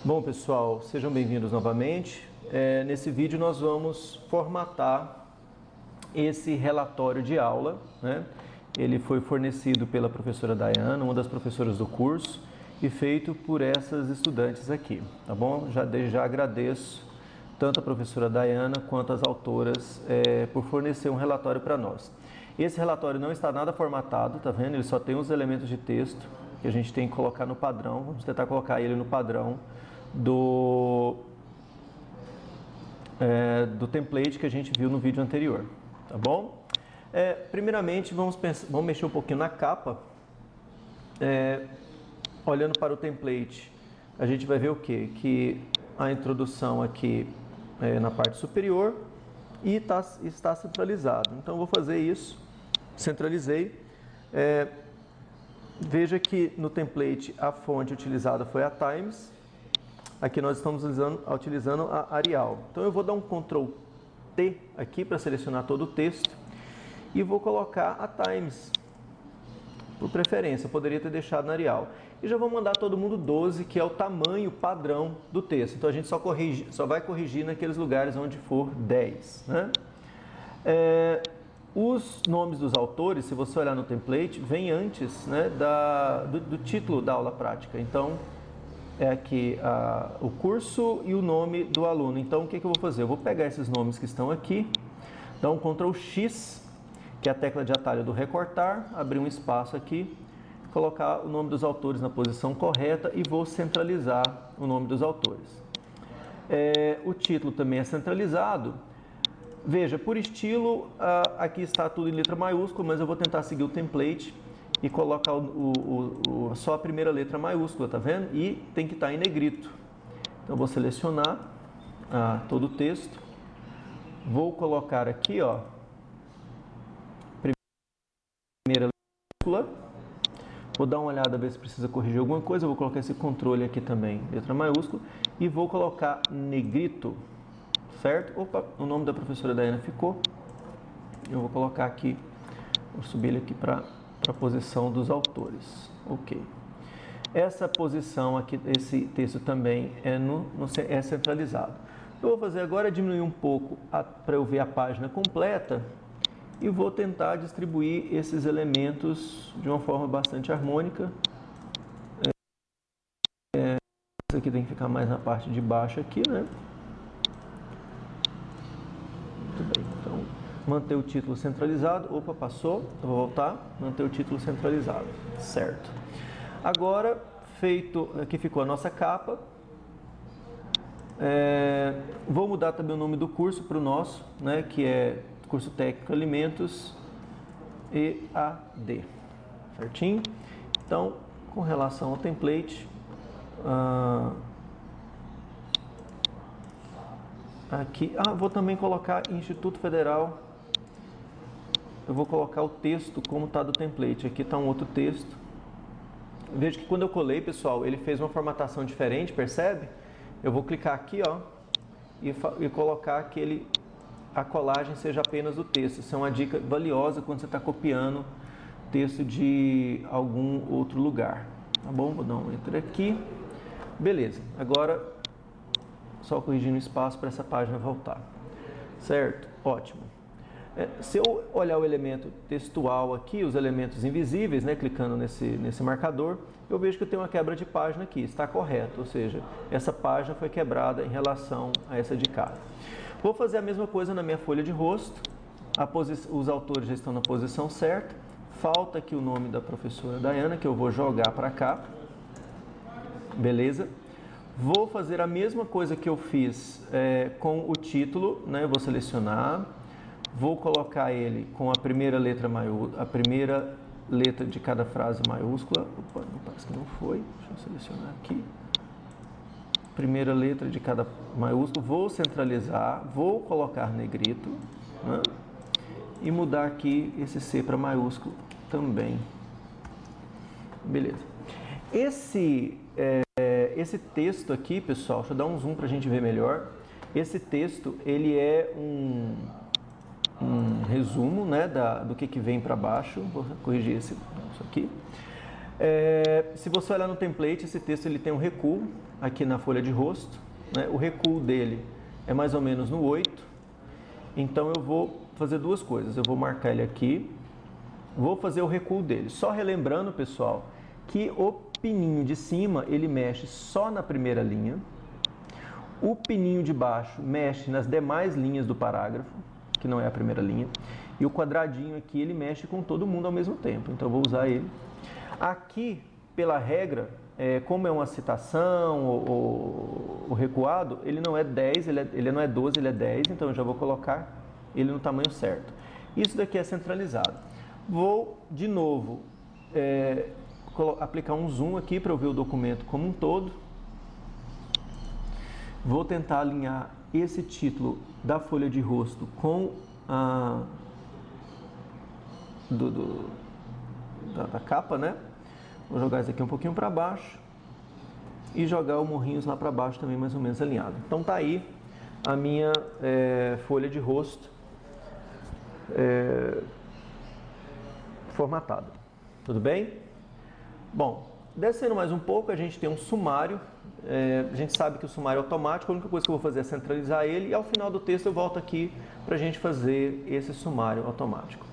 Bom, pessoal, sejam bem-vindos novamente. Nesse vídeo nós vamos formatar esse relatório de aula, né? Ele foi fornecido pela professora Dayana, uma das professoras do curso, e feito por essas estudantes aqui, tá bom? Desde já agradeço tanto a professora Dayana quanto as autoras por fornecer um relatório para nós. Esse relatório não está nada formatado, tá vendo? Ele só tem os elementos de texto que a gente tem que colocar no padrão. Vamos tentar colocar ele no padrão do template que a gente viu no vídeo anterior, tá bom? Primeiramente, vamos mexer um pouquinho na capa. Olhando para o template, a gente vai ver o quê? Que a introdução aqui na parte superior e está centralizado. Então, eu vou fazer isso, centralizei. Veja que no template a fonte utilizada foi a Times. Aqui nós estamos utilizando a Arial. Então eu vou dar um Ctrl T aqui para selecionar todo o texto e vou colocar a Times. Por preferência, eu poderia ter deixado na Arial. E já vou mandar todo mundo 12, que é o tamanho padrão do texto. Então a gente só vai corrigir naqueles lugares onde for 10. Né? Os nomes dos autores, se você olhar no template, vem antes, né, do título da aula prática. Então, é aqui o curso e o nome do aluno. Então, o que eu vou fazer? Eu vou pegar esses nomes que estão aqui, dar um Ctrl X, que é a tecla de atalho do recortar, abrir um espaço aqui, colocar o nome dos autores na posição correta e vou centralizar o nome dos autores. O título também é centralizado. Veja, por estilo, aqui está tudo em letra maiúscula, mas eu vou tentar seguir o template e colocar só a primeira letra maiúscula, tá vendo? E tem que estar em negrito. Então, eu vou selecionar todo o texto. Vou colocar aqui, ó, primeira letra. Vou dar uma olhada, ver se precisa corrigir alguma coisa. Eu vou colocar esse controle aqui também, letra maiúscula. E vou colocar negrito, certo? Opa, o nome da professora Dayana ficou. Eu vou colocar aqui, vou subir ele aqui para a posição dos autores. Ok. Essa posição aqui, esse texto também é centralizado. Eu vou fazer agora diminuir um pouco para eu ver a página completa e vou tentar distribuir esses elementos de uma forma bastante harmônica. Isso aqui tem que ficar mais na parte de baixo aqui, né? Muito bem, então manter o título centralizado. Opa, passou. Eu vou voltar. Manter o título centralizado. Certo. Agora, feito, aqui ficou a nossa capa. Vou mudar também o nome do curso para o nosso, né, que é Curso Técnico Alimentos EAD. Certinho? Então, com relação ao template, aqui, vou também colocar Instituto Federal. Eu vou colocar o texto como está do template. Aqui está um outro texto. Veja que quando eu colei, pessoal, ele fez uma formatação diferente, percebe? Eu vou clicar aqui, ó, e colocar que a colagem seja apenas do texto. Isso é uma dica valiosa quando você está copiando texto de algum outro lugar. Tá bom? Vou dar um enter aqui. Beleza. Agora, só corrigindo o espaço para essa página voltar. Certo? Ótimo. Se eu olhar o elemento textual aqui, os elementos invisíveis, né, clicando nesse marcador, eu vejo que eu tenho uma quebra de página aqui, está correto, ou seja, essa página foi quebrada em relação a essa de cá. Vou fazer a mesma coisa na minha folha de rosto, os autores já estão na posição certa, falta aqui o nome da professora Dayana, que eu vou jogar para cá, beleza? Vou fazer a mesma coisa que eu fiz com o título, né, eu vou selecionar. Vou colocar ele com a primeira letra maiúscula, a primeira letra de cada frase maiúscula. Opa, não, parece que não foi. Deixa eu selecionar aqui. Primeira letra de cada maiúsculo. Vou centralizar, vou colocar negrito, né? E mudar aqui esse C para maiúsculo também. Beleza. Esse texto aqui, pessoal, deixa eu dar um zoom para a gente ver melhor. Esse texto, ele é um resumo, né, do que vem para baixo. Vou corrigir isso aqui. Se você olhar no template, esse texto ele tem um recuo. aqui na folha de rosto, né? O recuo dele é mais ou menos no 8. Então eu vou fazer duas coisas. Eu vou marcar ele aqui, vou fazer o recuo dele. Só relembrando, pessoal, que o pininho de cima ele mexe só na primeira linha. O pininho de baixo mexe nas demais linhas do parágrafo, que não é a primeira linha. E o quadradinho aqui ele mexe com todo mundo ao mesmo tempo. Então eu vou usar ele. Aqui, pela regra, como é uma citação, o recuado, ele não é 10, ele não é 12, ele é 10, então eu já vou colocar ele no tamanho certo. Isso daqui é centralizado. Vou, de novo, aplicar um zoom aqui para eu ver o documento como um todo. Vou tentar alinhar esse título da folha de rosto com da capa, né? Vou jogar isso aqui um pouquinho para baixo e jogar o Morrinhos lá para baixo também mais ou menos alinhado. Então tá aí a minha folha de rosto formatada. Tudo bem? Bom, descendo mais um pouco, a gente tem um sumário. A gente sabe que o sumário é automático, a única coisa que eu vou fazer é centralizar ele e ao final do texto eu volto aqui para a gente fazer esse sumário automático.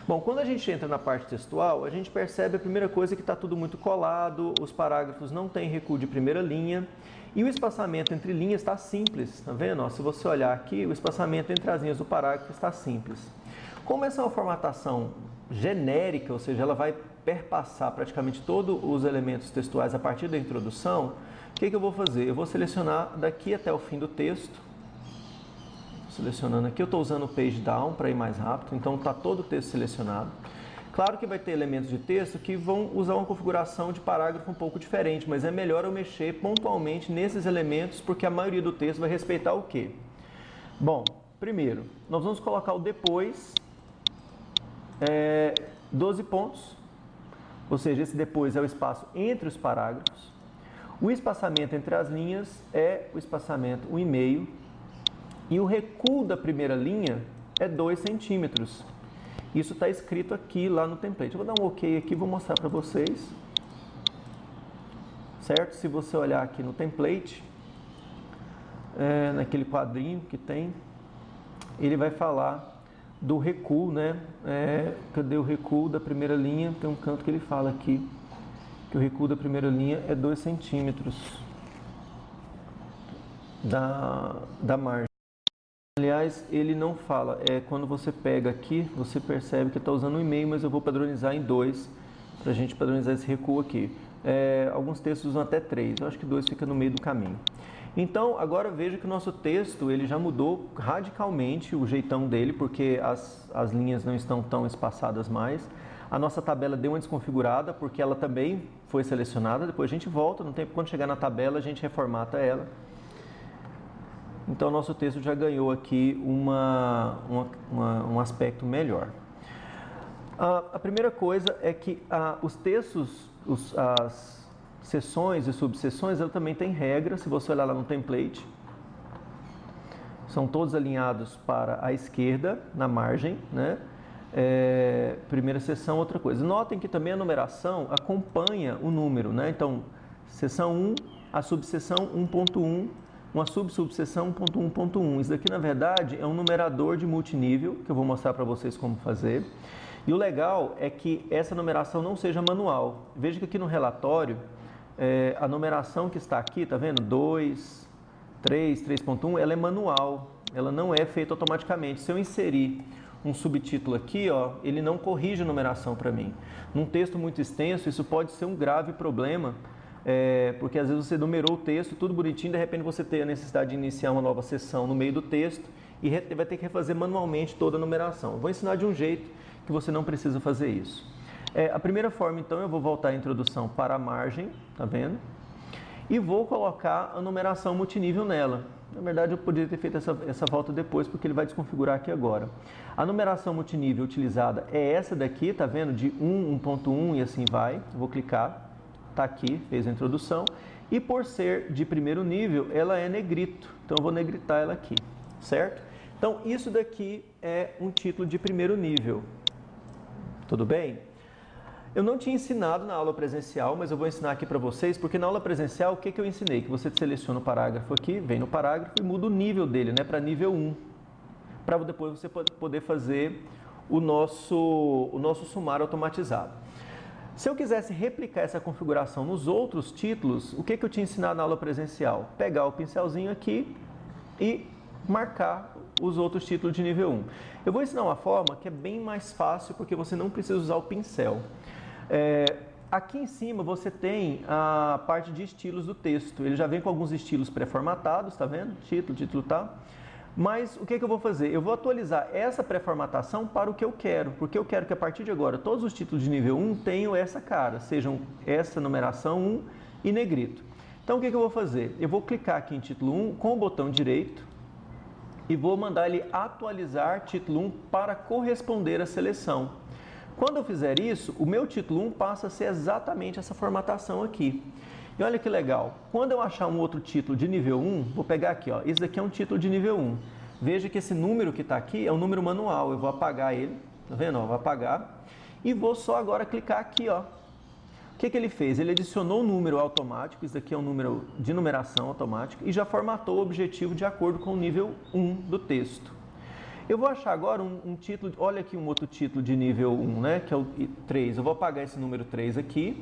Bom, quando a gente entra na parte textual, a gente percebe a primeira coisa que está tudo muito colado, os parágrafos não têm recuo de primeira linha e o espaçamento entre linhas está simples, tá vendo? Ó, se você olhar aqui, o espaçamento entre as linhas do parágrafo está simples. Como essa é uma formatação genérica, ou seja, ela vai perpassar praticamente todos os elementos textuais a partir da introdução, o que eu vou fazer? Eu vou selecionar daqui até o fim do texto. Selecionando aqui, eu estou usando o Page Down para ir mais rápido, então está todo o texto selecionado. Claro que vai ter elementos de texto que vão usar uma configuração de parágrafo um pouco diferente, mas é melhor eu mexer pontualmente nesses elementos, porque a maioria do texto vai respeitar o quê? Bom, primeiro, nós vamos colocar o depois, 12 pontos, ou seja, esse depois é o espaço entre os parágrafos. O espaçamento entre as linhas é o espaçamento 1,5 e o recuo da primeira linha é 2 centímetros. Isso está escrito aqui lá no template. Eu vou dar um OK aqui e vou mostrar para vocês. Certo? Se você olhar aqui no template, naquele quadrinho que tem, ele vai falar do recuo, né? Cadê o recuo da primeira linha? Tem um canto que ele fala aqui que o recuo da primeira linha é 2 centímetros da margem. Aliás, ele não fala, quando você pega aqui, você percebe que está usando 1,5, mas eu vou padronizar em 2, para a gente padronizar esse recuo aqui. Alguns textos usam até 3, eu acho que 2 fica no meio do caminho. Então, agora veja que o nosso texto ele já mudou radicalmente o jeitão dele, porque as linhas não estão tão espaçadas mais. A nossa tabela deu uma desconfigurada, porque ela também foi selecionada, depois a gente volta, no tempo quando chegar na tabela a gente reformata ela. Então, o nosso texto já ganhou aqui um aspecto melhor. A primeira coisa é que os textos, as seções e subseções, ela também tem regras. Se você olhar lá no template, são todos alinhados para a esquerda, na margem, né? Primeira seção, outra coisa. Notem que também a numeração acompanha o número, né? Então, seção 1, a subseção 1.1, uma subseção 1.1.1. Isso daqui, na verdade, é um numerador de multinível, que eu vou mostrar para vocês como fazer. E o legal é que essa numeração não seja manual. Veja que aqui no relatório, a numeração que está aqui, tá vendo? 2, 3, 3.1, ela é manual. Ela não é feita automaticamente. Se eu inserir um subtítulo aqui, ó, ele não corrige a numeração para mim. Num texto muito extenso, isso pode ser um grave problema, porque às vezes você numerou o texto, tudo bonitinho, de repente você tem a necessidade de iniciar uma nova seção no meio do texto e vai ter que refazer manualmente toda a numeração. Eu vou ensinar de um jeito que você não precisa fazer isso. A primeira forma, então, eu vou voltar a introdução para a margem, tá vendo? E vou colocar a numeração multinível nela. Na verdade, eu poderia ter feito essa volta depois, porque ele vai desconfigurar aqui agora. A numeração multinível utilizada é essa daqui, tá vendo? De 1, 1.1 e assim vai. Eu vou clicar. Está aqui, fez a introdução, e por ser de primeiro nível, ela é negrito, então eu vou negritar ela aqui, certo? Então, isso daqui é um título de primeiro nível, tudo bem? Eu não tinha ensinado na aula presencial, mas eu vou ensinar aqui para vocês, porque na aula presencial, o que eu ensinei? Que você seleciona o parágrafo aqui, vem no parágrafo e muda o nível dele, né, para nível 1, para depois você poder fazer o nosso sumário automatizado. Se eu quisesse replicar essa configuração nos outros títulos, o que eu tinha ensinado na aula presencial? Pegar o pincelzinho aqui e marcar os outros títulos de nível 1. Eu vou ensinar uma forma que é bem mais fácil, porque você não precisa usar o pincel. Aqui em cima você tem a parte de estilos do texto. Ele já vem com alguns estilos pré-formatados, tá vendo? Título, tá? Mas o que eu vou fazer? Eu vou atualizar essa pré-formatação para o que eu quero, porque eu quero que a partir de agora todos os títulos de nível 1 tenham essa cara, sejam essa numeração 1 e negrito. Então o que eu vou fazer? Eu vou clicar aqui em título 1 com o botão direito e vou mandar ele atualizar título 1 para corresponder à seleção. Quando eu fizer isso, o meu título 1 passa a ser exatamente essa formatação aqui. E olha que legal, quando eu achar um outro título de nível 1, vou pegar aqui, ó, esse daqui é um título de nível 1. Veja que esse número que está aqui é um número manual, eu vou apagar ele, tá vendo? Ó, vou apagar e vou só agora clicar aqui, ó. O que ele fez? Ele adicionou um número automático, isso daqui é um número de numeração automática, e já formatou o objetivo de acordo com o nível 1 do texto. Eu vou achar agora um título, olha aqui um outro título de nível 1, né, que é o 3. Eu vou apagar esse número 3 aqui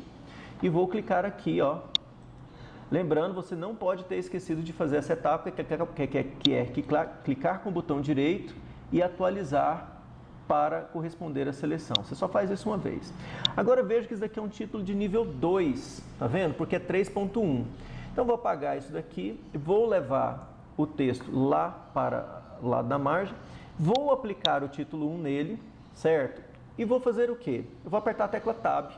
e vou clicar aqui, ó. Lembrando, você não pode ter esquecido de fazer essa etapa, que é clicar com o botão direito e atualizar para corresponder à seleção. Você só faz isso uma vez. Agora veja que isso daqui é um título de nível 2, tá vendo? Porque é 3.1. Então vou apagar isso daqui, vou levar o texto lá para o lado da margem, vou aplicar o título 1 nele, certo? E vou fazer o quê? Eu vou apertar a tecla Tab.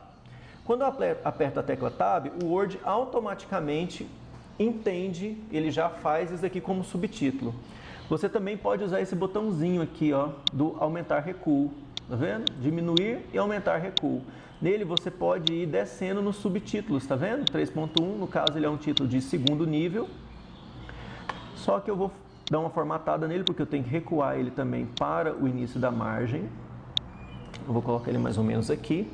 Quando eu aperto a tecla Tab, o Word automaticamente entende, ele já faz isso aqui como subtítulo. Você também pode usar esse botãozinho aqui, ó, do aumentar recuo, tá vendo? Diminuir e aumentar recuo. Nele você pode ir descendo nos subtítulos, tá vendo? 3.1, no caso ele é um título de segundo nível. Só que eu vou dar uma formatada nele, porque eu tenho que recuar ele também para o início da margem. Eu vou colocar ele mais ou menos aqui.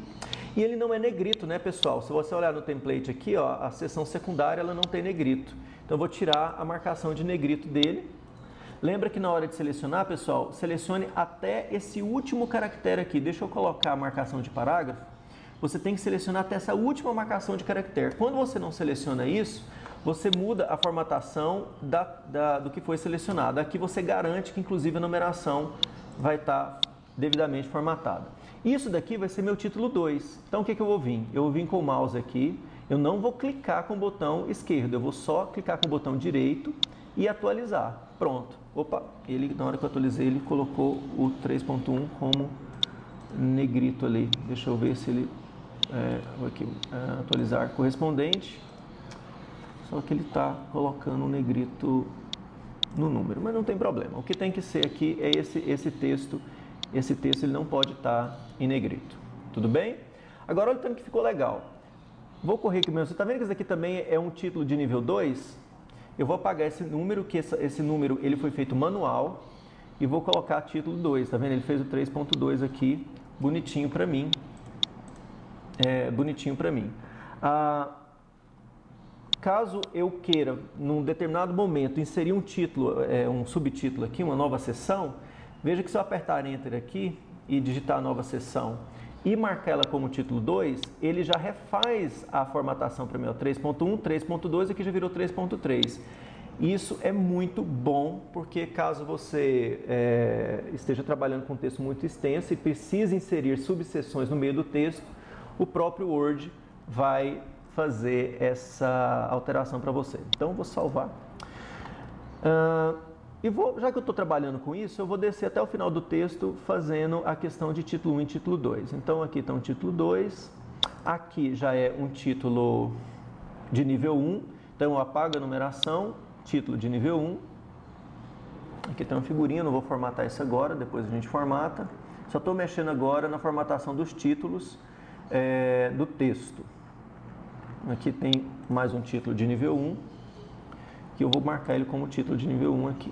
E ele não é negrito, né, pessoal? Se você olhar no template aqui, ó, a seção secundária ela não tem negrito. Então eu vou tirar a marcação de negrito dele. Lembra que na hora de selecionar, pessoal, selecione até esse último caractere aqui. Deixa eu colocar a marcação de parágrafo. Você tem que selecionar até essa última marcação de caractere. Quando você não seleciona isso, você muda a formatação do que foi selecionado. Aqui você garante que, inclusive, a numeração vai estar devidamente formatada. Isso daqui vai ser meu título 2. Então, o que eu vou vir? Eu vou vir com o mouse aqui. Eu não vou clicar com o botão esquerdo. Eu vou só clicar com o botão direito e atualizar. Pronto. Opa, ele, na hora que eu atualizei, ele colocou o 3.1 como negrito ali. Deixa eu ver se ele... vou aqui, atualizar correspondente. Só que ele está colocando um negrito no número, mas não tem problema. O que tem que ser aqui é esse texto. Esse texto ele não pode estar em negrito. Tudo bem? Agora olha o tanto que ficou legal. Vou correr aqui mesmo. Você está vendo que isso aqui também é um título de nível 2? Eu vou apagar esse número, que esse número ele foi feito manual, e vou colocar título 2. Está vendo? Ele fez o 3.2 aqui, bonitinho para mim. Bonitinho para mim. Caso eu queira, num determinado momento, inserir um título, um subtítulo aqui, uma nova seção, veja que se eu apertar Enter aqui e digitar a nova seção e marcar ela como título 2, ele já refaz a formatação para mim, 3.1, 3.2, aqui já virou 3.3. Isso é muito bom, porque caso você esteja trabalhando com um texto muito extenso e precise inserir subseções no meio do texto, o próprio Word vai fazer essa alteração para você. Então, vou salvar. Já que eu estou trabalhando com isso, eu vou descer até o final do texto fazendo a questão de título 1 e título 2. Então, aqui está um título 2, aqui já é um título de nível 1, então eu apago a numeração, título de nível 1. Aqui tem uma figurinha, não vou formatar isso agora, depois a gente formata. Só estou mexendo agora na formatação dos títulos do texto. Aqui tem mais um título de nível 1, que eu vou marcar ele como título de nível 1 aqui.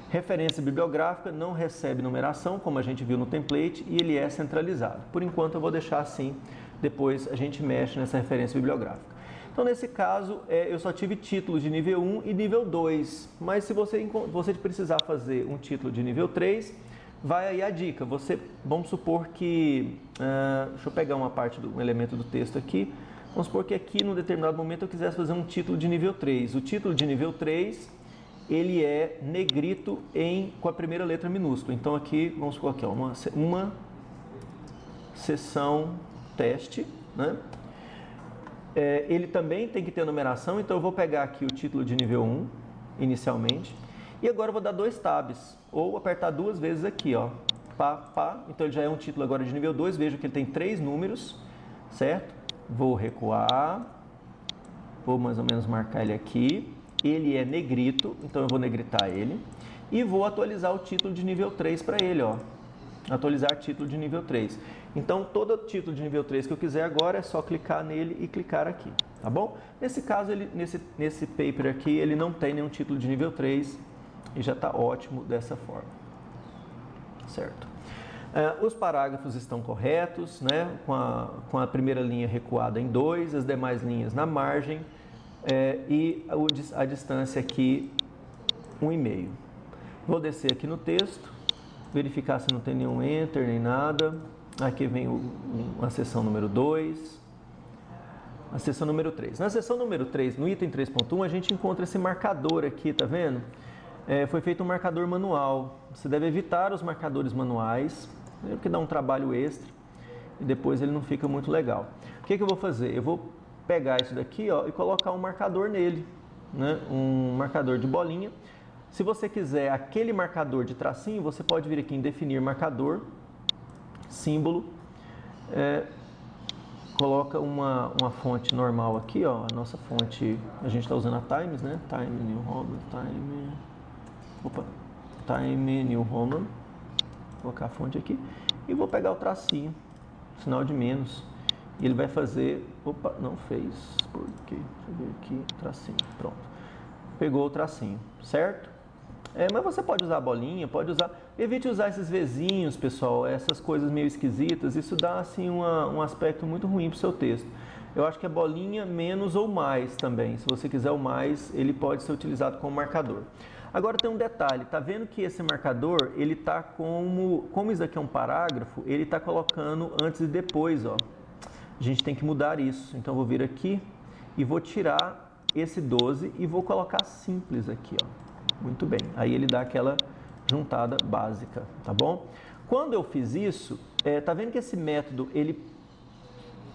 Referência bibliográfica não recebe numeração, como a gente viu no template, e ele é centralizado. Por enquanto eu vou deixar assim, depois a gente mexe nessa referência bibliográfica. Então, nesse caso, eu só tive títulos de nível 1 e nível 2, mas se você precisar fazer um título de nível 3, vai aí a dica. Vamos supor que, deixa eu pegar uma parte um elemento do texto aqui, vamos supor que aqui, num determinado momento, eu quisesse fazer um título de nível 3. O título de nível 3, ele é negrito com a primeira letra minúscula. Então, aqui, vamos supor aqui, ó, uma sessão teste, né? Ele também tem que ter numeração, então eu vou pegar aqui o título de nível 1, inicialmente, e agora eu vou dar 2 tabs, ou apertar 2 vezes aqui, ó, pá. Então ele já é um título agora de nível 2, veja que ele tem 3 números, certo? Vou recuar, vou mais ou menos marcar ele aqui, ele é negrito, então eu vou negritar ele, e vou atualizar o título de nível 3 para ele, ó. Atualizar título de nível 3. Então, todo título de nível 3 que eu quiser agora é só clicar nele e clicar aqui, tá bom? Nesse caso, nesse paper aqui, ele não tem nenhum título de nível 3 e já está ótimo dessa forma, certo? Os parágrafos estão corretos, né? Com a primeira linha recuada em 2, as demais linhas na margem e a distância aqui 1,5. Vou descer aqui no texto. Verificar se não tem nenhum enter, nem nada. Aqui vem a seção número 2, a seção número 3. Na seção número 3, no item 3.1, a gente encontra esse marcador aqui, tá vendo? Foi feito um marcador manual. Você deve evitar os marcadores manuais, porque dá um trabalho extra e depois ele não fica muito legal. O que eu vou fazer? Eu vou pegar isso daqui, ó, e colocar um marcador nele, né? Um marcador de bolinha. Se você quiser aquele marcador de tracinho, você pode vir aqui em definir marcador, símbolo, coloca uma fonte normal aqui, ó, a nossa fonte, a gente está usando a Times, né? Time New Roman, vou colocar a fonte aqui e vou pegar o tracinho, sinal de menos, e ele vai fazer, não fez, por quê? Deixa eu ver aqui, tracinho, pronto, pegou o tracinho, certo? Mas você pode usar a bolinha, evite usar esses vezinhos, pessoal, essas coisas meio esquisitas, isso dá assim um aspecto muito ruim para o seu texto. Eu acho que é bolinha, menos ou mais também, se você quiser o mais, ele pode ser utilizado como marcador. Agora tem um detalhe, tá vendo que esse marcador, ele tá como isso aqui é um parágrafo, ele tá colocando antes e depois, ó. A gente tem que mudar isso, então eu vou vir aqui e vou tirar esse 12 e vou colocar simples aqui, ó. Muito bem, aí ele dá aquela juntada básica, tá bom? Quando eu fiz isso, tá vendo que esse método, ele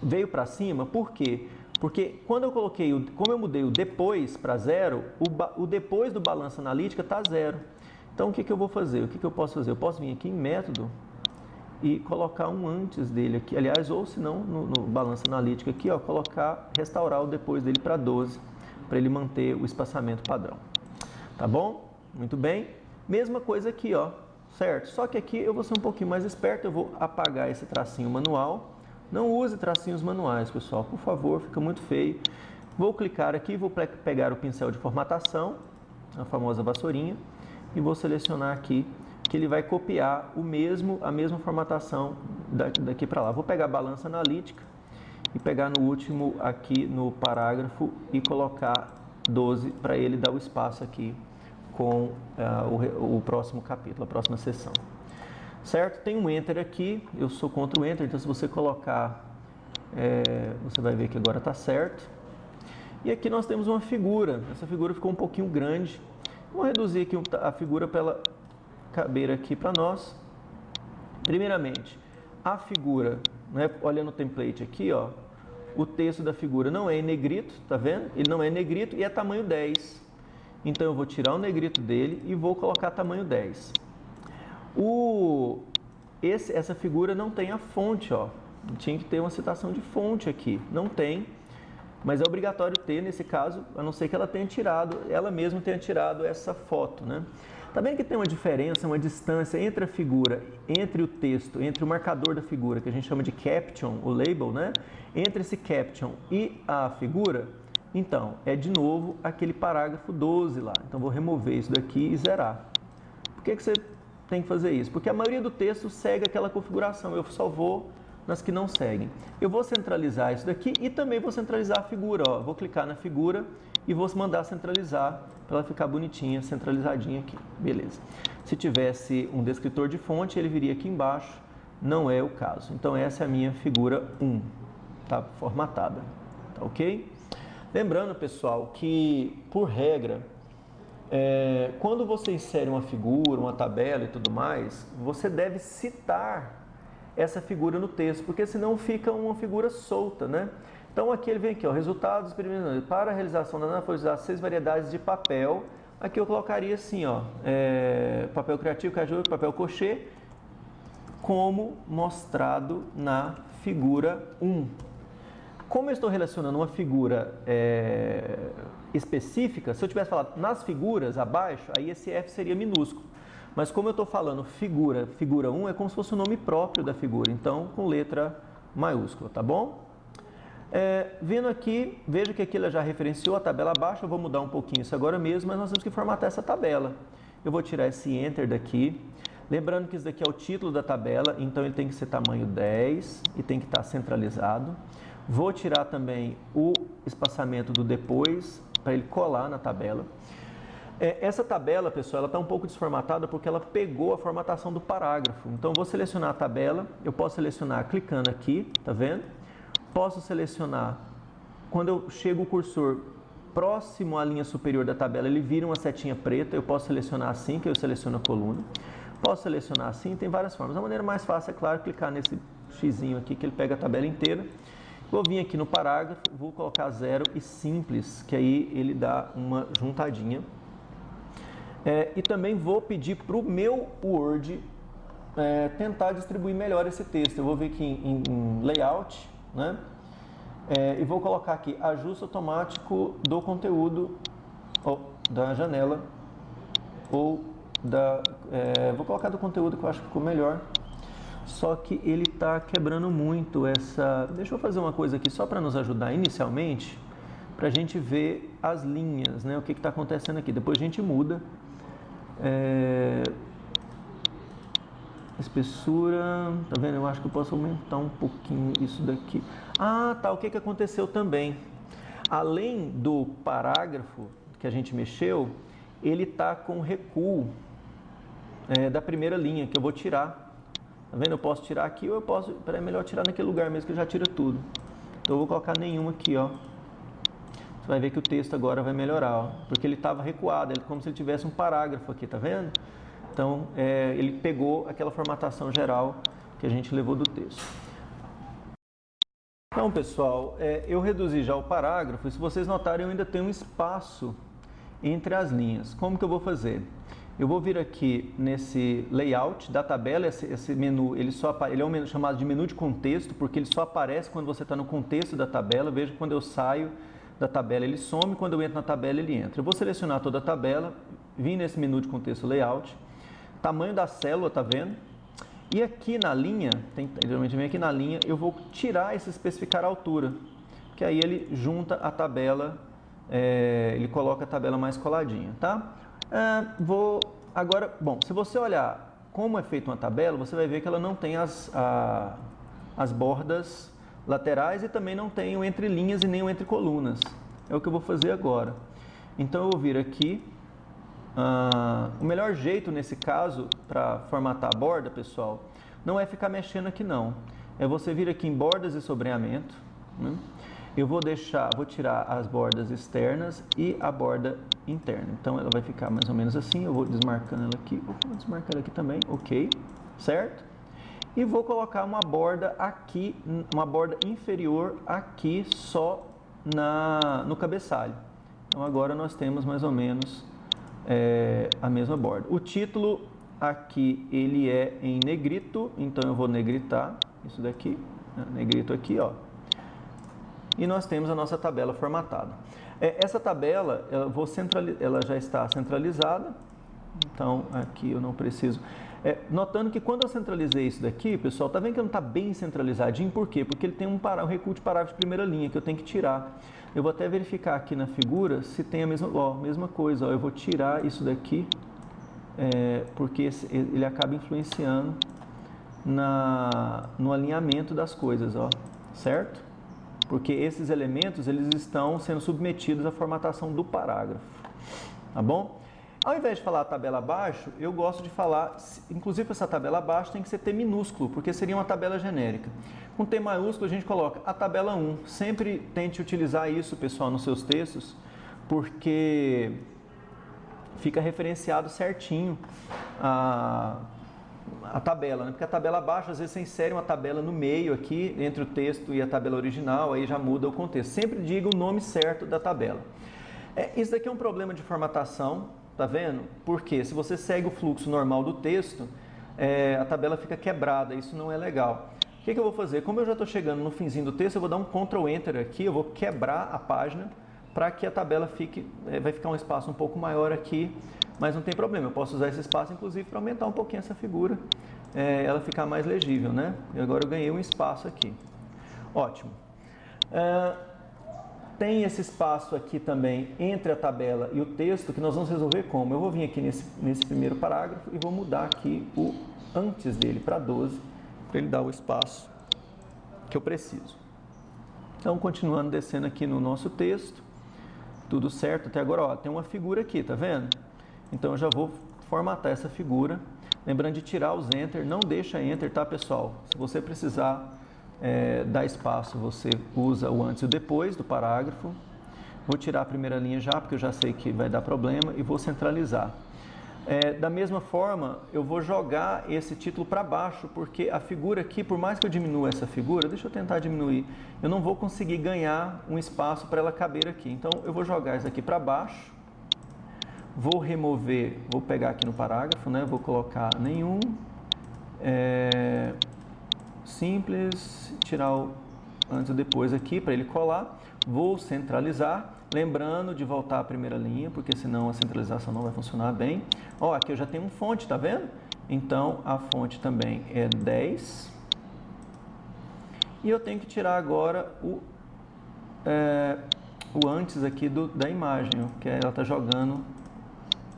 veio para cima, por quê? Porque quando eu coloquei, como eu mudei o depois para 0, o depois do balança analítica tá 0. Então, o que eu vou fazer? O que eu posso fazer? Eu posso vir aqui em método e colocar um antes dele aqui, aliás, ou se não, no balança analítica aqui, ó, restaurar o depois dele para 12, para ele manter o espaçamento padrão. Tá bom? Muito bem. Mesma coisa aqui, ó, certo? Só que aqui eu vou ser um pouquinho mais esperto, eu vou apagar esse tracinho manual. Não use tracinhos manuais, pessoal, por favor, fica muito feio. Vou clicar aqui, vou pegar o pincel de formatação, a famosa vassourinha, e vou selecionar aqui que ele vai copiar a mesma formatação daqui para lá. Vou pegar a balança analítica e pegar no último aqui no parágrafo e colocar 12 para ele dar o espaço aqui com o próximo capítulo, a próxima sessão. Certo? Tem um Enter aqui, eu sou contra o Enter, então se você colocar, você vai ver que agora está certo. E aqui nós temos uma figura, essa figura ficou um pouquinho grande. Vou reduzir aqui a figura para ela caber aqui para nós. Primeiramente, a figura, né, olhando o template aqui, ó, o texto da figura não é em negrito, tá vendo? Ele não é em negrito e é tamanho 10. Então eu vou tirar o negrito dele e vou colocar tamanho 10. Essa figura não tem a fonte, ó. Tinha que ter uma citação de fonte aqui. Não tem, mas é obrigatório ter nesse caso, a não ser que ela mesma tenha tirado essa foto, né? Tá vendo que tem uma diferença, uma distância entre a figura, entre o texto, entre o marcador da figura, que a gente chama de caption, o label, né? Entre esse caption e a figura, então, é de novo aquele parágrafo 12 lá. Então, vou remover isso daqui e zerar. Por que você tem que fazer isso? Porque a maioria do texto segue aquela configuração, eu só vou nas que não seguem. Eu vou centralizar isso daqui e também vou centralizar a figura. Ó. Vou clicar na figura e vou mandar centralizar para ela ficar bonitinha, centralizadinha aqui. Beleza. Se tivesse um descritor de fonte, ele viria aqui embaixo. Não é o caso. Então, essa é a minha figura 1. Tá formatada. Tá ok? Lembrando, pessoal, que, por regra, quando você insere uma figura, uma tabela e tudo mais, você deve citar essa figura no texto, porque senão fica uma figura solta, né? Então, aqui ele vem aqui, ó, resultados experimentais. Para a realização da análise, foi usar 6 variedades de papel. Aqui eu colocaria assim, ó, papel criativo, caju, papel cochê, como mostrado na figura 1. Como eu estou relacionando uma figura específica, se eu tivesse falado nas figuras abaixo, aí esse F seria minúsculo. Mas como eu estou falando figura 1, é como se fosse o nome próprio da figura, então com letra maiúscula, tá bom? Vendo aqui, veja que aqui ela já referenciou a tabela abaixo, eu vou mudar um pouquinho isso agora mesmo, mas nós temos que formatar essa tabela. Eu vou tirar esse Enter daqui, lembrando que isso daqui é o título da tabela, então ele tem que ser tamanho 10 e tem que estar centralizado. Vou tirar também o espaçamento do depois, para ele colar na tabela. Essa tabela, pessoal, ela está um pouco desformatada porque ela pegou a formatação do parágrafo. Então, eu vou selecionar a tabela, eu posso selecionar clicando aqui, tá vendo? Posso selecionar, quando eu chego o cursor próximo à linha superior da tabela, ele vira uma setinha preta, eu posso selecionar assim, que eu seleciono a coluna. Posso selecionar assim, tem várias formas. A maneira mais fácil, é claro, clicar nesse xizinho aqui, que ele pega a tabela inteira. Vou vir aqui no parágrafo, vou colocar 0 e simples, que aí ele dá uma juntadinha. E também vou pedir para o meu Word tentar distribuir melhor esse texto. Eu vou vir aqui em Layout, né? E vou colocar aqui ajuste automático do conteúdo da janela ou vou colocar do conteúdo que eu acho que ficou melhor. Só que ele está quebrando muito essa... Deixa eu fazer uma coisa aqui só para nos ajudar inicialmente, para a gente ver as linhas, né? O que está acontecendo aqui. Depois a gente muda. Espessura, tá vendo? Eu acho que eu posso aumentar um pouquinho isso daqui. Ah, tá, o que aconteceu também? Além do parágrafo que a gente mexeu, ele tá com recuo da primeira linha, que eu vou tirar. Tá vendo? Eu posso tirar aqui ou eu posso... É melhor tirar naquele lugar mesmo, que já tira tudo. Então eu vou colocar nenhum aqui, ó. Você vai ver que o texto agora vai melhorar, ó, porque ele estava recuado, como se ele tivesse um parágrafo aqui, tá vendo? Então, ele pegou aquela formatação geral que a gente levou do texto. Então, pessoal, eu reduzi já o parágrafo e se vocês notarem, eu ainda tenho um espaço entre as linhas. Como que eu vou fazer? Eu vou vir aqui nesse layout da tabela, esse menu, ele é um menu chamado de menu de contexto, porque ele só aparece quando você está no contexto da tabela. Veja que quando eu saio da tabela ele some, quando eu entro na tabela ele entra. Eu vou selecionar toda a tabela, vim nesse menu de contexto layout, tamanho da célula, tá vendo? E aqui na linha, geralmente vem aqui na linha, eu vou tirar esse especificar a altura, que aí ele junta a tabela, ele coloca a tabela mais coladinha, tá? Agora, bom, se você olhar como é feita uma tabela, você vai ver que ela não tem as bordas laterais e também não tem o entre linhas e nem o entre colunas. É o que eu vou fazer agora. Então eu vou vir aqui. O melhor jeito nesse caso para formatar a borda, pessoal, não é ficar mexendo aqui não. É você vir aqui em bordas e sobreamento, né? Eu vou tirar as bordas externas e a borda interna. Então ela vai ficar mais ou menos assim. Eu vou desmarcando ela aqui. Vou desmarcar ela aqui também, ok, certo? E vou colocar uma borda aqui, uma borda inferior aqui só no cabeçalho. Então agora nós temos mais ou menos a mesma borda. O título aqui ele é em negrito, então eu vou negritar isso daqui, né? Negrito aqui, ó. E nós temos a nossa tabela formatada. Essa tabela, ela já está centralizada, então aqui eu não preciso. Notando que quando eu centralizei isso daqui, pessoal, tá vendo que não está bem centralizadinho? Por quê? Porque ele tem um recuo de parágrafo de primeira linha que eu tenho que tirar. Eu vou até verificar aqui na figura se tem a mesma coisa. Ó, eu vou tirar isso daqui porque ele acaba influenciando no alinhamento das coisas, ó, certo? Porque esses elementos eles estão sendo submetidos à formatação do parágrafo, tá bom? Ao invés de falar a tabela abaixo, eu gosto de falar, inclusive essa tabela abaixo tem que ser T minúsculo, porque seria uma tabela genérica. Com T maiúsculo a gente coloca a tabela 1. Sempre tente utilizar isso, pessoal, nos seus textos, porque fica referenciado certinho a tabela, né? Porque a tabela abaixo, às vezes você insere uma tabela no meio aqui, entre o texto e a tabela original, aí já muda o contexto. Sempre diga o nome certo da tabela. Isso daqui é um problema de formatação, tá vendo? Porque se você segue o fluxo normal do texto, a tabela fica quebrada, isso não é legal. O que eu vou fazer? Como eu já estou chegando no finzinho do texto, eu vou dar um Ctrl Enter aqui, eu vou quebrar a página para que a tabela vai ficar um espaço um pouco maior aqui, mas não tem problema, eu posso usar esse espaço inclusive para aumentar um pouquinho essa figura, ela ficar mais legível, né? E agora eu ganhei um espaço aqui. Ótimo. Tem esse espaço aqui também entre a tabela e o texto que nós vamos resolver como? Eu vou vir aqui nesse primeiro parágrafo e vou mudar aqui o antes dele para 12, para ele dar o espaço que eu preciso. Então, continuando descendo aqui no nosso texto, tudo certo até agora, ó, tem uma figura aqui, tá vendo? Então, eu já vou formatar essa figura, lembrando de tirar os Enter, não deixa Enter, tá, pessoal? Se você precisar dar espaço, você usa o antes e o depois do parágrafo. Vou tirar a primeira linha já, porque eu já sei que vai dar problema, e vou centralizar. Da mesma forma, eu vou jogar esse título para baixo, porque a figura aqui, por mais que eu diminua essa figura, deixa eu tentar diminuir, eu não vou conseguir ganhar um espaço para ela caber aqui. Então, eu vou jogar isso aqui para baixo, vou remover, vou pegar aqui no parágrafo, né? Vou colocar nenhum, simples, tirar o antes e depois aqui para ele colar, vou centralizar. Lembrando de voltar à primeira linha, porque senão a centralização não vai funcionar bem. Ó, aqui eu já tenho um fonte, tá vendo? Então, a fonte também é 10. E eu tenho que tirar agora o antes aqui da imagem, que ela está jogando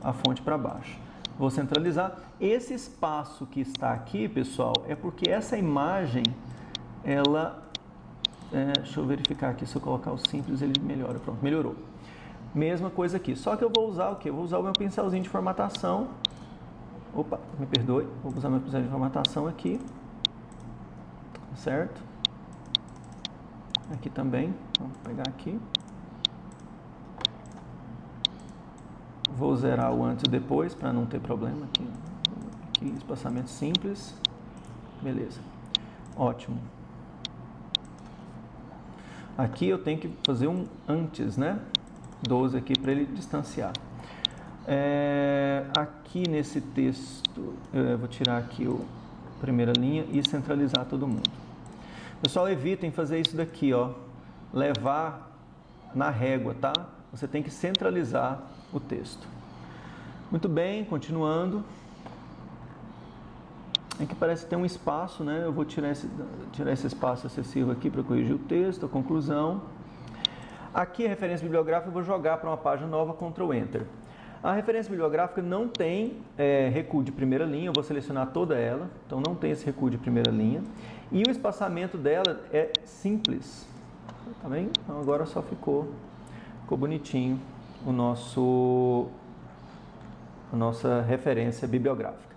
a fonte para baixo. Vou centralizar. Esse espaço que está aqui, pessoal, é porque essa imagem, ela... deixa eu verificar aqui, se eu colocar o simples ele melhora. Pronto, melhorou. Mesma coisa aqui, só que eu vou usar o quê? Eu vou usar o meu pincelzinho de formatação. Opa, me perdoe, vou usar meu pincel de formatação aqui. Certo? Aqui também, vamos pegar aqui. Vou zerar o antes e depois, para não ter problema aqui. Aqui, espaçamento simples. Beleza, ótimo. Aqui eu tenho que fazer um antes, né? 12 aqui para ele distanciar. Aqui nesse texto, eu vou tirar aqui a primeira linha e centralizar todo mundo. Pessoal, evitem fazer isso daqui, ó. Levar na régua, tá? Você tem que centralizar o texto. Muito bem, continuando. Aqui parece ter um espaço, né? Eu vou tirar esse espaço excessivo aqui para corrigir o texto, a conclusão. Aqui a referência bibliográfica eu vou jogar para uma página nova, Ctrl Enter. A referência bibliográfica não tem recuo de primeira linha, eu vou selecionar toda ela, então não tem esse recuo de primeira linha. E o espaçamento dela é simples, tá bem? Então agora só ficou bonitinho a nossa referência bibliográfica.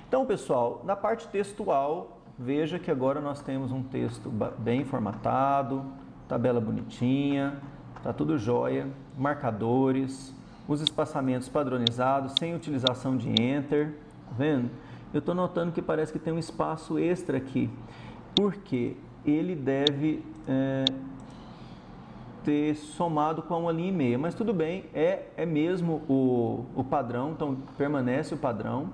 Então, pessoal, na parte textual, veja que agora nós temos um texto bem formatado, tabela bonitinha, tá tudo jóia, marcadores, os espaçamentos padronizados, sem utilização de Enter, tá vendo? Eu estou notando que parece que tem um espaço extra aqui, porque ele deve ter somado com uma linha e meia, mas tudo bem, é mesmo o padrão, então permanece o padrão.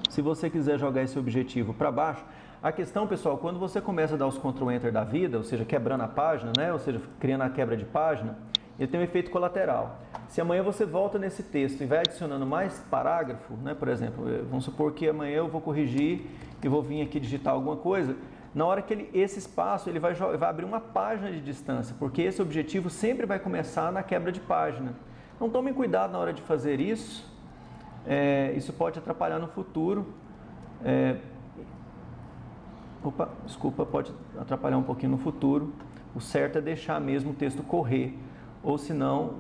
Se você quiser jogar esse objetivo para baixo, a questão, pessoal, quando você começa a dar os Ctrl Enter da vida, ou seja, quebrando a página, né? Ou seja, criando a quebra de página, ele tem um efeito colateral. Se amanhã você volta nesse texto e vai adicionando mais parágrafo, né? Por exemplo, vamos supor que amanhã eu vou corrigir e vou vir aqui digitar alguma coisa, na hora que esse espaço ele vai abrir uma página de distância, porque esse objetivo sempre vai começar na quebra de página. Então tomem cuidado na hora de fazer isso, Isso pode atrapalhar no futuro. Desculpa, pode atrapalhar um pouquinho no futuro. O certo é deixar mesmo o texto correr, ou senão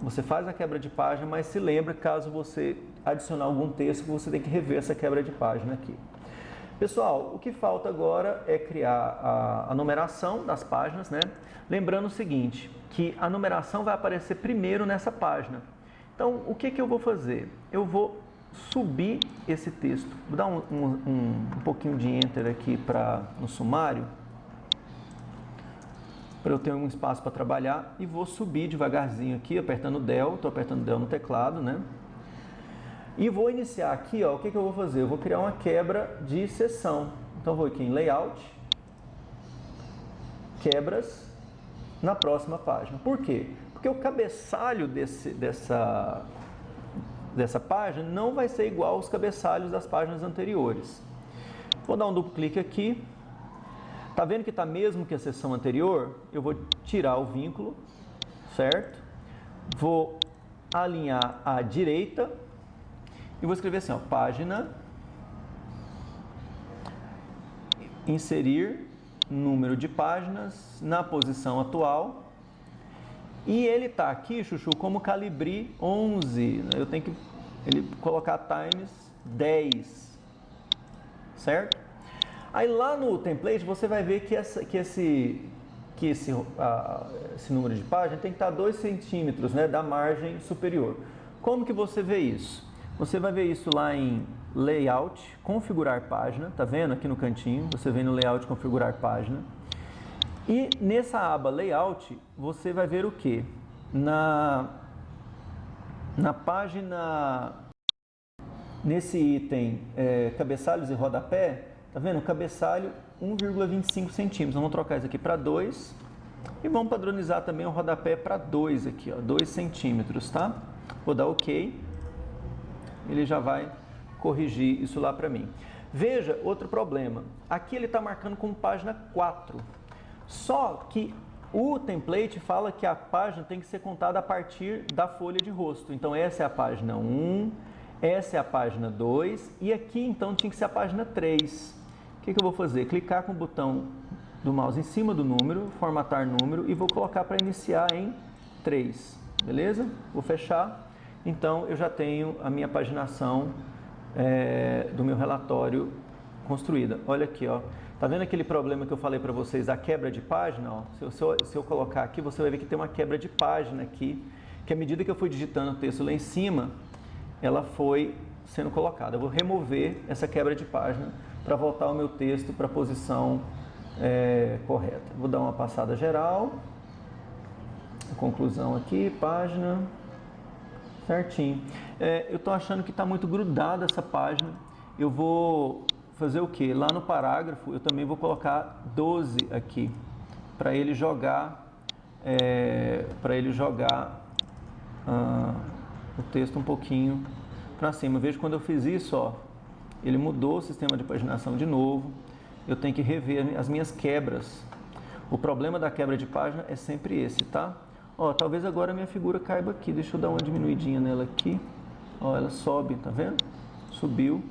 você faz a quebra de página, mas se lembra, caso você adicionar algum texto, você tem que rever essa quebra de página aqui. Pessoal, o que falta agora é criar a numeração das páginas, né? Lembrando o seguinte, que a numeração vai aparecer primeiro nessa página. Então, o que eu vou fazer? Eu vou subir esse texto. Vou dar um pouquinho de Enter aqui no sumário, para eu ter um espaço para trabalhar, e vou subir devagarzinho aqui, apertando Del, estou apertando Del no teclado, né? E vou iniciar aqui, ó, o que eu vou fazer? Eu vou criar uma quebra de seção. Então, vou aqui em Layout, Quebras, na próxima página. Por quê? Porque o cabeçalho dessa página não vai ser igual aos cabeçalhos das páginas anteriores. Vou dar um duplo clique aqui. Tá vendo que está mesmo que a seção anterior? Eu vou tirar o vínculo, certo? Vou alinhar à direita e vou escrever assim, ó, página, inserir número de páginas na posição atual. E ele está aqui, Chuchu, como Calibri 11. Eu tenho que colocar times 10, certo? Aí lá no template você vai ver que esse número de página tem que estar 2 centímetros, né, da margem superior. Como que você vê isso? Você vai ver isso lá em Layout, Configurar Página, tá vendo aqui no cantinho? Você vem no Layout, Configurar Página. E nessa aba Layout, você vai ver o que? Na página, nesse item cabeçalhos e rodapé, tá vendo? Cabeçalho 1,25 centímetros. Vamos trocar isso aqui para 2 e vamos padronizar também o rodapé para 2 aqui, ó, 2 centímetros, tá? Vou dar OK. Ele já vai corrigir isso lá para mim. Veja outro problema. Aqui ele está marcando como página 4. Só que o template fala que a página tem que ser contada a partir da folha de rosto. Então, essa é a página 1, essa é a página 2 e aqui, então, tinha que ser a página 3. O que eu vou fazer? Clicar com o botão do mouse em cima do número, formatar número e vou colocar para iniciar em 3. Beleza? Vou fechar. Então, eu já tenho a minha paginação do meu relatório construída. Olha aqui, ó. Tá vendo aquele problema que eu falei para vocês da quebra de página? Ó? Se eu colocar aqui, você vai ver que tem uma quebra de página aqui, que à medida que eu fui digitando o texto lá em cima, ela foi sendo colocada. Eu vou remover essa quebra de página para voltar o meu texto para a posição correta. Vou dar uma passada geral. Conclusão aqui, página. Certinho. Eu estou achando que está muito grudada essa página. Eu vou fazer o que? Lá no parágrafo eu também vou colocar 12 aqui, para ele jogar, o texto um pouquinho para cima. Veja, quando eu fiz isso, ó, ele mudou o sistema de paginação de novo. Eu tenho que rever as minhas quebras. O problema da quebra de página é sempre esse, tá? Ó, talvez agora a minha figura caiba aqui. Deixa eu dar uma diminuidinha nela aqui. Ó, ela sobe, tá vendo? Subiu.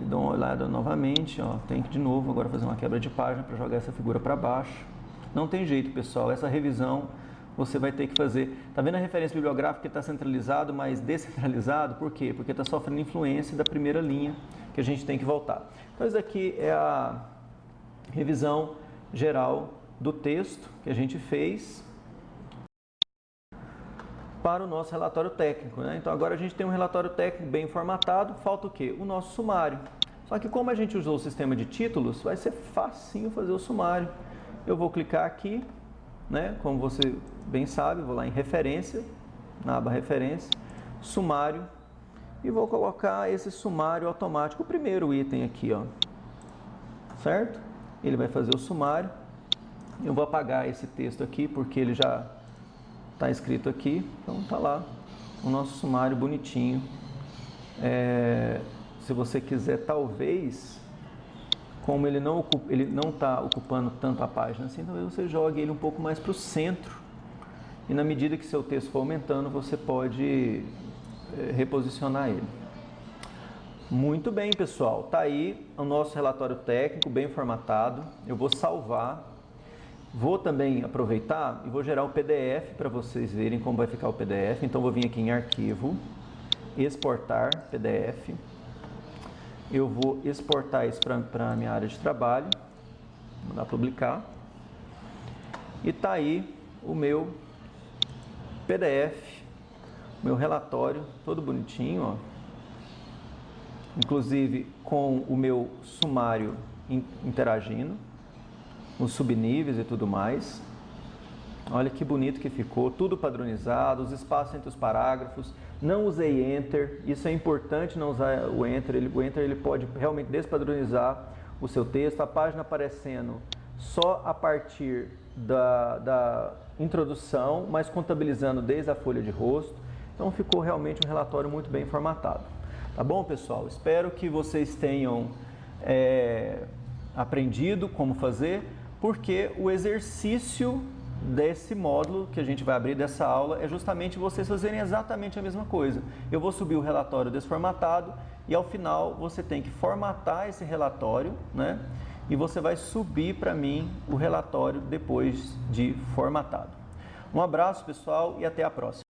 E dou uma olhada novamente, ó. Tem que de novo agora fazer uma quebra de página para jogar essa figura para baixo. Não tem jeito, pessoal. Essa revisão você vai ter que fazer. Tá vendo a referência bibliográfica que está centralizado, mas descentralizado? Por quê? Porque está sofrendo influência da primeira linha que a gente tem que voltar. Então, isso aqui é a revisão geral do texto que a gente fez para o nosso relatório técnico, né? Então, agora a gente tem um relatório técnico bem formatado, falta o quê? O nosso sumário. Só que como a gente usou o sistema de títulos, vai ser facinho fazer o sumário. Eu vou clicar aqui, né? Como você bem sabe, vou lá em referência, na aba referência, sumário, e vou colocar esse sumário automático, o primeiro item aqui, ó. Certo? Ele vai fazer o sumário. Eu vou apagar esse texto aqui, porque ele já está escrito aqui. Então, tá lá o nosso sumário bonitinho. Se você quiser, talvez, como ele não está ocupando tanto a página assim, talvez você jogue ele um pouco mais para o centro. E na medida que seu texto for aumentando, você pode reposicionar ele. Muito bem, pessoal. Tá aí o nosso relatório técnico bem formatado. Eu vou salvar. Vou também aproveitar e vou gerar o PDF para vocês verem como vai ficar o PDF. Então, vou vir aqui em Arquivo, Exportar PDF. Eu vou exportar isso para a minha área de trabalho. Vou mandar publicar. E tá aí o meu PDF, meu relatório, todo bonitinho, ó. Inclusive com o meu sumário interagindo, os subníveis e tudo mais. Olha que bonito que ficou, tudo padronizado, os espaços entre os parágrafos. Não usei Enter, isso é importante não usar o Enter. O Enter ele pode realmente despadronizar o seu texto, a página aparecendo só a partir da introdução, mas contabilizando desde a folha de rosto. Então ficou realmente um relatório muito bem formatado. Tá bom, pessoal? Espero que vocês tenham aprendido como fazer, porque o exercício desse módulo que a gente vai abrir dessa aula é justamente vocês fazerem exatamente a mesma coisa. Eu vou subir o relatório desformatado e ao final você tem que formatar esse relatório, né? E você vai subir para mim o relatório depois de formatado. Um abraço, pessoal, e até a próxima.